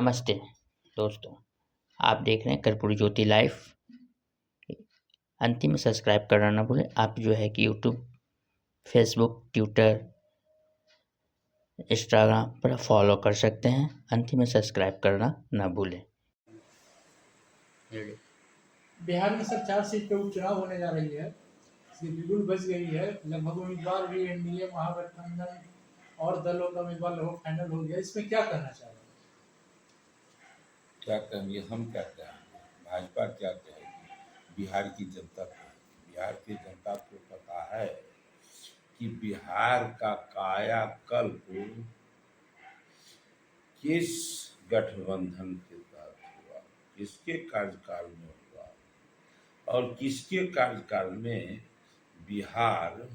नमस्ते दोस्तों, आप देख रहे हैं कर्पूरी ज्योति लाइव। अंतिम में सब्सक्राइब करना ना भूलें। आप जो है कि यूट्यूब, फेसबुक, ट्विटर, इंस्टाग्राम पर फॉलो कर सकते हैं। अंतिम में सब्सक्राइब करना ना भूलें। बिहार में सर 4 सीट पे उपचुनाव होने जा रही है। इसकी बिल्कुल बच गई है। लगभग उम्मीदवार भी एनडीए, महागठबंधन और दलों का उम्मीदवार लगभग फाइनल हो गया। इसमें क्या कहना चाह रहे हैं? क्या कहेंगे, हम क्या कहेंगे, भाजपा क्या कहेगी, बिहार की जनता कहेगी। बिहार की जनता को पता है कि बिहार का कायाकल्प किस गठबंधन के तहत हुआ, किसके कार्यकाल में हुआ और किसके कार्यकाल में बिहार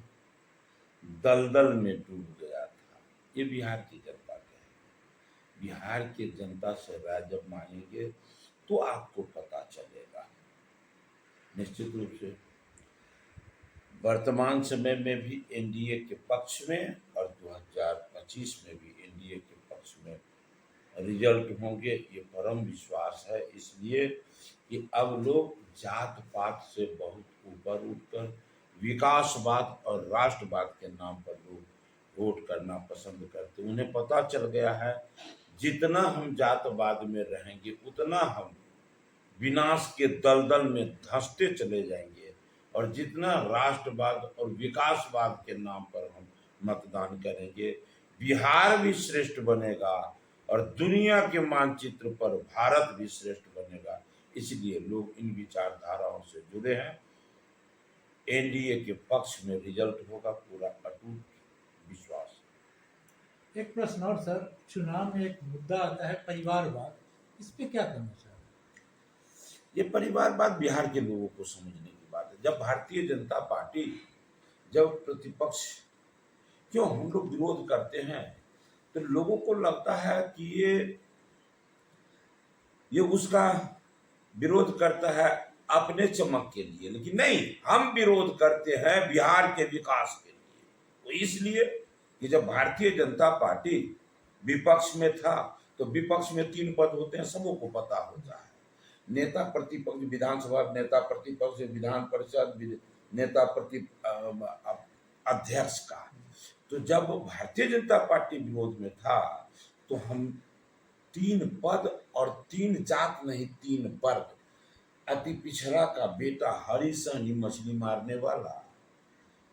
दलदल में डूब गया था। ये बिहार की जनता कहेगी। बिहार की जनता से राय जब मांगेंगे तो आपको पता चलेगा। निश्चित रूप से वर्तमान समय में भी एनडीए के पक्ष में और 2025 में भी एनडीए के पक्ष में रिजल्ट होंगे, ये परम विश्वास है। इसलिए कि अब लोग जात पात से बहुत ऊपर उठकर विकासवाद और राष्ट्रवाद के नाम पर लोग वोट करना पसंद करते। उन्हें पता चल गया है जितना हम जातवाद में रहेंगे उतना हम विनाश के दलदल में धंसते चले जाएंगे, और जितना राष्ट्रवाद और विकासवाद के नाम पर हम मतदान करेंगे बिहार भी श्रेष्ठ बनेगा और दुनिया के मानचित्र पर भारत भी श्रेष्ठ बनेगा। इसलिए लोग इन विचारधाराओं से जुड़े हैं। एनडीए के पक्ष में रिजल्ट होगा, पूरा अटूट विश्वास। एक प्रश्न और सर, चुनाव में एक मुद्दा आता है परिवारवाद। इस पे क्या कहना चाह रहे हैं? ये परिवारवाद बिहार के लोगों को समझने की बात है। जब भारतीय जनता पार्टी, जब प्रतिपक्ष, क्यों हम लोग विरोध करते हैं तो लोगों को लगता है कि ये उसका विरोध करता है अपने चमक के लिए, लेकिन नहीं, हम विरोध करते हैं बिहार के विकास के लिए। तो इसलिए कि जब भारतीय जनता पार्टी विपक्ष में था तो विपक्ष में 3 पद होते हैं, सबों को पता होता है। नेता प्रतिपक्ष, विधानसभा नेता प्रतिपक्ष, विधान परिषद नेता अध्यक्ष का। तो जब भारतीय जनता पार्टी विरोध में था तो हम 3 पद और 3 जात नहीं 3 वर्ग, अति पिछड़ा का बेटा, हरी सहनी मछली मारने वाला,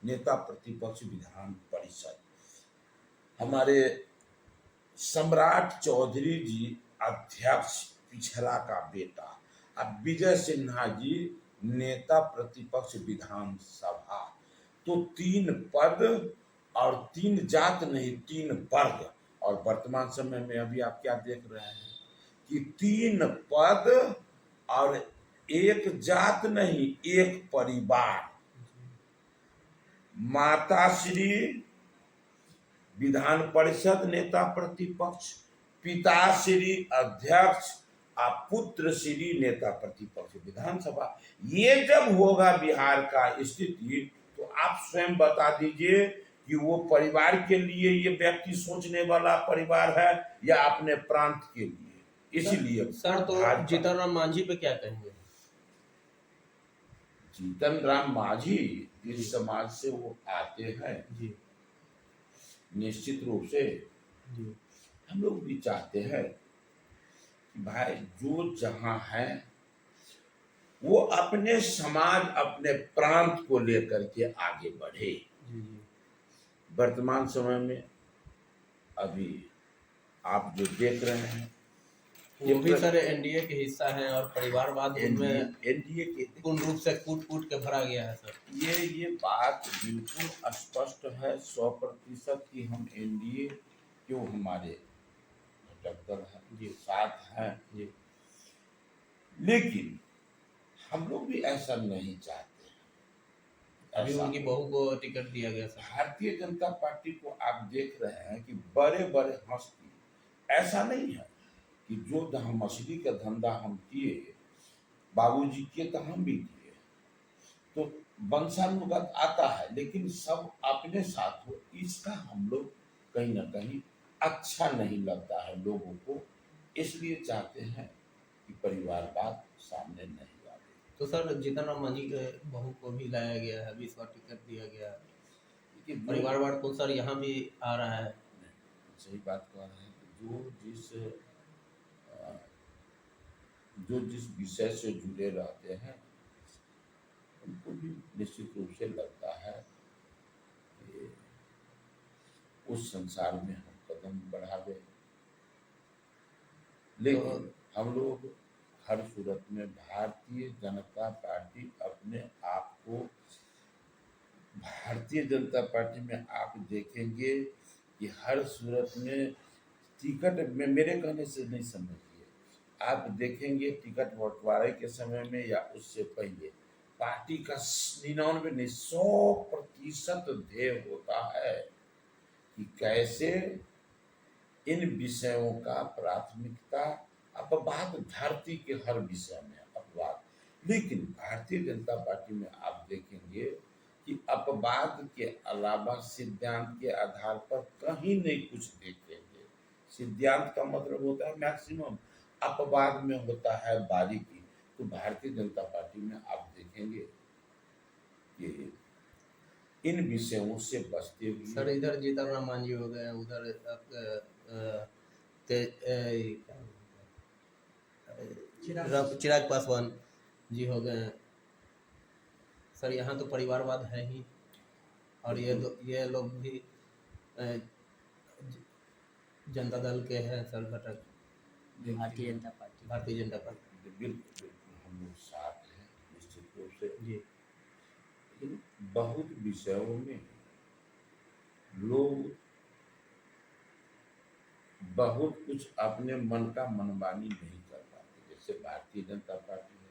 नेता प्रतिपक्ष विधान परिषद, हमारे सम्राट चौधरी जी अध्यक्ष पिछड़ा का बेटा, अब विजय सिन्हा जी नेता प्रतिपक्ष विधानसभा। तो 3 पद और 3 जात नहीं 3 वर्ग। और वर्तमान समय में अभी आप क्या देख रहे हैं कि 3 पद और 1 जात नहीं 1 परिवार। माता श्री विधान परिषद नेता प्रतिपक्ष, पिता श्री अध्यक्ष और पुत्र श्री नेता प्रतिपक्ष विधानसभा। ये जब होगा बिहार का स्थिति तो आप स्वयं बता दीजिए कि वो परिवार के लिए ये व्यक्ति सोचने वाला परिवार है या अपने प्रांत के लिए। इसलिए सर तो जीतन राम मांझी पे क्या कहेंगे? जीतन राम मांझी इस समाज से वो आते हैं जी, निश्चित रूप से जी, हम लोग भी चाहते हैं कि भाई जो जहां है वो अपने समाज, अपने प्रांत को लेकर के आगे बढ़े। जी, जी। वर्तमान समय में अभी आप जो देख रहे हैं वो भी सर एनडीए के हिस्सा हैं और परिवारवाद उनमें एनडीए के पूर्ण रूप से कूट के भरा गया है सर। ये बात बिल्कुल स्पष्ट है 100% कि हम एनडीए क्यों हमारे घटक दल है जी, साथ है जी, लेकिन हम लोग भी ऐसा नहीं चाहते। अभी उनकी बहू को टिकट दिया गया सर। भारतीय जनता पार्टी को आप देख रहे हैं कि बड़े बड़े हस्ती, ऐसा नहीं है कि जो मछली का धंधा हम किए, बाबूजी किए तो हम भी किए, तो वंशानुगत आता है, लेकिन सब अपने साथ हो, इसका हम लोग कहीं ना कहीं अच्छा नहीं लगता है लोगों को। इसलिए चाहते हैं कि परिवारवाद सामने नहीं आए। तो सर जीतन राम मांझी के बहू को भी लाया गया है, 20 बार टिकट दिया गया है, लेकिन परिवारवाद तो सर यहाँ भी आ रहा है। सही बात कह रहे हैं कि जो जिस विषय से जुड़े रहते हैं उनको भी निश्चित रूप से लगता है कि उस संसार में हम कदम बढ़ावे, लेकिन हम लोग हर सूरत में भारतीय जनता पार्टी अपने आप को, भारतीय जनता पार्टी में आप देखेंगे कि हर सूरत में टिकट में, मेरे कहने से नहीं समझिए, आप देखेंगे टिकट बंटवारे के समय में या उससे पहले पार्टी का 99 नहीं 100% ध्येय होता है कि कैसे इन विषयों का प्राथमिकता, अपवाद धरती के हर विषय में अपवाद, लेकिन भारतीय जनता पार्टी में आप देखेंगे कि अपवाद के अलावा सिद्धांत के आधार पर कहीं नहीं कुछ देखेंगे। सिद्धांत का मतलब होता है मैक्सिमम, अपवाद में होता है बारीकी। तो भारतीय जनता पार्टी में आप देखेंगे कि इन विषयों से बचते हुए सर इधर जीतन राम मांझी हो गए, उधर चिराग पासवान जी हो गए सर। यहाँ तो परिवारवाद है ही, और ये लोग भी जनता दल के हैं सर, घटक भारतीय जनता पार्टी। भारतीय जनता पार्टी। बिल्कुल हम लोग साथ हैं निश्चित रूप से जी। लेकिन बहुत विषयों में लोग बहुत कुछ अपने मन का मनमानी नहीं कर पाते। जैसे भारतीय जनता पार्टी है,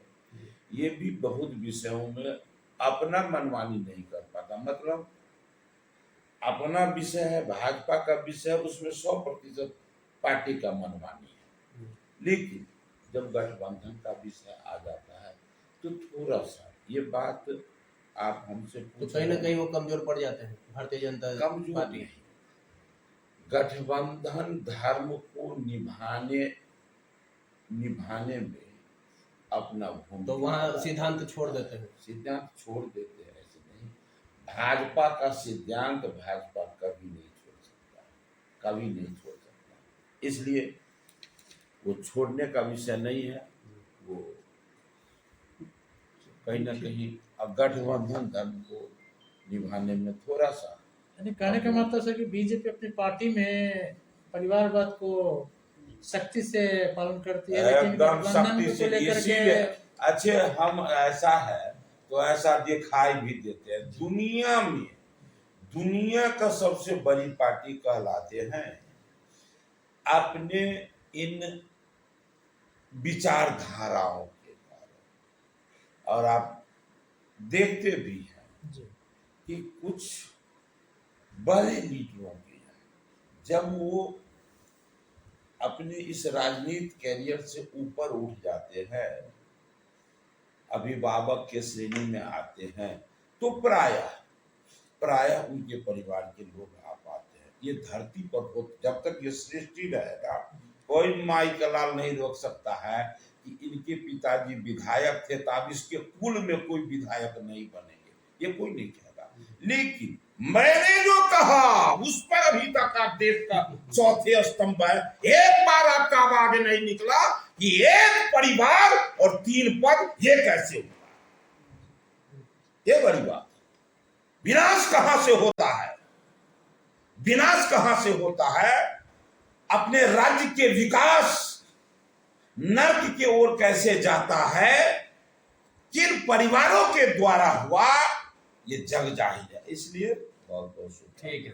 ये भी बहुत विषयों में अपना मनमानी नहीं कर पाता। मतलब अपना विषय है, भाजपा का विषय, उसमें 100% पार्टी का मनमानी है, लेकिन जब गठबंधन का विषय आ जाता है तो थोड़ा सा ये बात आप हमसे तो कहीं ना कहीं वो कमजोर पड़ जाते हैं भारतीय जनता कमजोर पार्टी। नहीं, गठबंधन धर्म को निभाने में अपना भूमिका, तो वहाँ सिद्धांत छोड़ देते हैं, सिद्धांत छोड़ देते हैं। ऐसे नहीं, भाजपा का सिद्धांत भाजपा कभी नहीं छोड़ सकता, कभी नहीं छोड़ सकता। इसलिए वो छोड़ने का विषय नहीं है, वो कहीं ना कहीं गठबंधन धर्म को निभाने में थोड़ा सा, यानी कहने का मतलब है कि बीजेपी अपनी पार्टी में परिवारवाद को सख्ती से पालन करती है, लेकिन एकदम गठबंधन सख्ती को से। लेकर के इसीलिए अच्छे हम ऐसा है तो ऐसा दिखाई भी देते हैं। दुनिया का सबसे बड़ी पार्टी कहलाते हैं अपने इन विचारधाराओं के कारण। और आप देखते भी हैं जी। कि कुछ बड़े लीडरों के हैं, जब वो अपने इस राजनीतिक कैरियर से ऊपर उठ जाते हैं, अभिभावक के श्रेणी में आते हैं, तो प्रायः उनके परिवार के लोग आ पाते हैं। ये धरती पर जब तक ये सृष्टि रहेगा, कोई माई का लाल नहीं रोक सकता है कि इनके पिताजी विधायक थे तब इसके कुल में कोई विधायक नहीं बनेंगे, ये कोई नहीं कहेगा। लेकिन मैंने जो कहा उस पर अभी तक आप देश का चौथे स्तंभ है। एक बार आपका आवाज नहीं निकला कि एक परिवार और 3 पद ये कैसे हुआ। ये बड़ी बात। विनाश कहां से होता है? विनाश कहां से होता है? अपने राज्य के विकास नर्क की ओर कैसे जाता है, किन परिवारों के द्वारा हुआ, ये जग जाहिर है। इसलिए बहुत बहुत शुक्रिया। ठीक है।